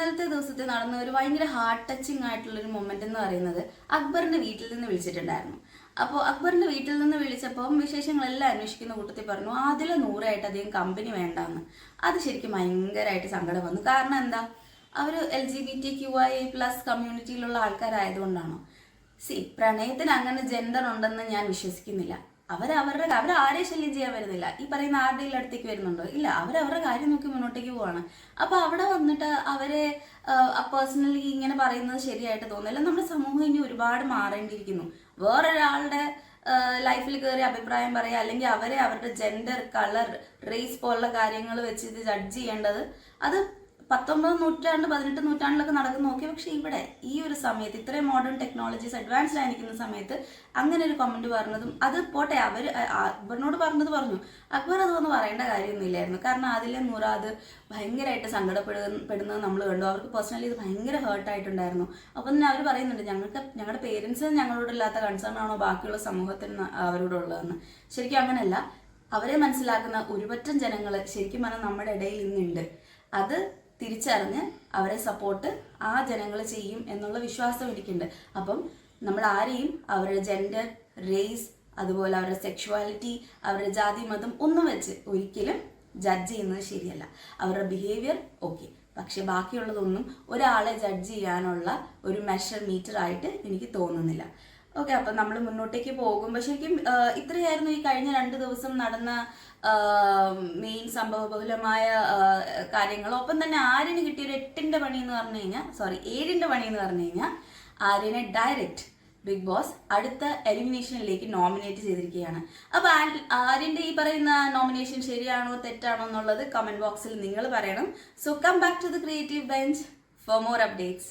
ഇന്നലത്തെ ദിവസത്തിൽ നടന്ന ഒരു ഭയങ്കര ഹാർട്ട് ടച്ചിങ് ആയിട്ടുള്ളൊരു മൊമെന്റ് എന്ന് പറയുന്നത് അക്ബറിന്റെ വീട്ടിൽ നിന്ന് വിളിച്ചിട്ടുണ്ടായിരുന്നു. അപ്പോൾ അക്ബറിന്റെ വീട്ടിൽ നിന്ന് വിളിച്ചപ്പോൾ വിശേഷങ്ങളെല്ലാം അന്വേഷിക്കുന്ന കൂട്ടത്തിൽ പറഞ്ഞു അതിലെ 100 അധികം കമ്പനി വേണ്ടാന്ന്. അത് ശരിക്കും ഭയങ്കരമായിട്ട് സങ്കടം വന്നു. കാരണം എന്താ, അവർ LGBTQIA+ കമ്മ്യൂണിറ്റിയിലുള്ള ആൾക്കാരായതുകൊണ്ടാണോ? പ്രണയത്തിന് അങ്ങനെ ജെൻഡർ ഉണ്ടെന്ന് ഞാൻ വിശ്വസിക്കുന്നില്ല. അവരാരെ ശല്യം ചെയ്യാൻ വരുന്നില്ല. ഈ പറയുന്ന ആരുടെയും അടുത്തേക്ക് വരുന്നുണ്ടോ? ഇല്ല, അവരവരുടെ കാര്യം നോക്കി മുന്നോട്ടേക്ക് പോവാണ്. അപ്പൊ അവിടെ വന്നിട്ട് അവരെ പേഴ്സണലി ഇങ്ങനെ പറയുന്നത് ശരിയായിട്ട് തോന്നില്ല. നമ്മുടെ സമൂഹം ഇനി ഒരുപാട് മാറേണ്ടിയിരിക്കുന്നു. വേറൊരാളുടെ ലൈഫിൽ കയറി അഭിപ്രായം പറയുക, അല്ലെങ്കിൽ അവരെ അവരുടെ ജെൻഡർ, കളർ, റേസ് പോലുള്ള കാര്യങ്ങൾ വെച്ച് ഇത് ജഡ്ജ് ചെയ്യേണ്ടത് അത് 19 നൂറ്റാണ്ട് 18 നൂറ്റാണ്ടിലൊക്കെ നടക്കുന്ന നോക്കി. പക്ഷെ ഇവിടെ ഈ ഒരു സമയത്ത് ഇത്രയും മോഡേൺ ടെക്നോളജീസ് അഡ്വാൻസ്ഡ് ആയിരിക്കുന്ന സമയത്ത് അങ്ങനെ ഒരു കമന്റ് പറഞ്ഞതും, അത് പോട്ടെ, അക്ബറിനോട് പറഞ്ഞത് പറഞ്ഞു. അക്ബർ അതൊന്നും പറയേണ്ട കാര്യമൊന്നുമില്ലായിരുന്നു. കാരണം അതിലെ മുറാദ് ഭയങ്കരമായിട്ട് സങ്കടപ്പെടുന്നത് നമ്മൾ കണ്ടു. അവർക്ക് പേഴ്സണലി ഇത് ഭയങ്കര ഹേർട്ടായിട്ടുണ്ടായിരുന്നു. അപ്പം തന്നെ അവർ പറയുന്നുണ്ട്, ഞങ്ങളുടെ പേരൻസ് ഞങ്ങളോടില്ലാത്ത കൺസേൺ ആണോ ബാക്കിയുള്ള സമൂഹത്തിന് അവരോടുള്ളതെന്ന്. ശരിക്കും അങ്ങനെയല്ല. അവരെ മനസ്സിലാക്കുന്ന ഒരുപറ്റം ജനങ്ങൾ ശരിക്കും പറഞ്ഞാൽ നമ്മുടെ ഇടയിൽ ഇന്നുണ്ട്. അത് തിരിച്ചറിഞ്ഞ് അവരെ സപ്പോർട്ട് ആ ജനങ്ങൾ ചെയ്യും എന്നുള്ള വിശ്വാസം എനിക്കുണ്ട്. അപ്പം നമ്മൾ ആരെയും അവരുടെ ജെൻഡർ, റേസ്, അതുപോലെ അവരുടെ സെക്ഷുവാലിറ്റി, അവരുടെ ജാതി, മതം ഒന്നും വെച്ച് ഒരിക്കലും ജഡ്ജ് ചെയ്യുന്നത് ശരിയല്ല. അവരുടെ ബിഹേവിയർ ഓക്കെ, പക്ഷെ ബാക്കിയുള്ളതൊന്നും ഒരാളെ ജഡ്ജ് ചെയ്യാനുള്ള ഒരു മീറ്റർ ആയിട്ട് എനിക്ക് തോന്നുന്നില്ല. ഓക്കെ, അപ്പം നമ്മൾ മുന്നോട്ടേക്ക് പോകുമ്പോൾ ശരിക്കും ഇത്രയായിരുന്നു ഈ കഴിഞ്ഞ 2 ദിവസം നടന്ന മെയിൻ സംഭവബഹുലമായ കാര്യങ്ങൾ. ഒപ്പം തന്നെ ആര്യന് കിട്ടിയ ഒരു 7ന്റെ പണി എന്ന് പറഞ്ഞു കഴിഞ്ഞാൽ ആര്യനെ ഡയറക്റ്റ് ബിഗ് ബോസ് അടുത്ത എലിമിനേഷനിലേക്ക് നോമിനേറ്റ് ചെയ്തിരിക്കുകയാണ്. അപ്പൊ ആര്യന്റെ ഈ പറയുന്ന നോമിനേഷൻ ശരിയാണോ തെറ്റാണോ എന്നുള്ളത് കമന്റ് ബോക്സിൽ നിങ്ങൾ പറയണം. So come back to the creative bench for more updates.